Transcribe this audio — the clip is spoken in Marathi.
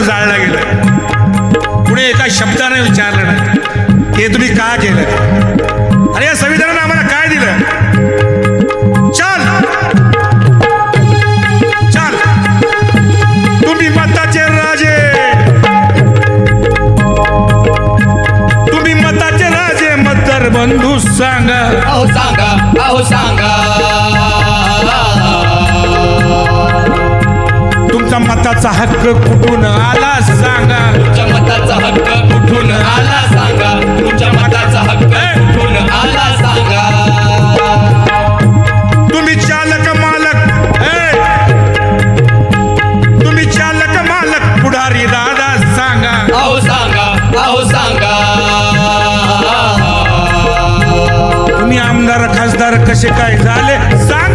जाळला गेला. पुढे एका शब्दाने विचारलं नाही, हे तुम्ही का केलं? अरे या संविधानानं आम्हाला काय दिलं? चाल चाल, तुम्ही मताचे राजे, तुम्ही मताचे राजे, मतदार बंधू सांगा, अहो सांगा, अहो सांगा, तुमचा मताचा हक्क कुठून आला सांगा. तुमच्या मताचा हक्क कुठून आला सांगा, तुमच्या मताचा हक्क कुठून आला सांगा. तुम्ही चालक मालक, तुम्ही चालक मालक, पुढारी दादा सांगा, अहो सांगा, अहो सांगा, तुम्ही आमदार खासदार कसे काय झाले सांगा.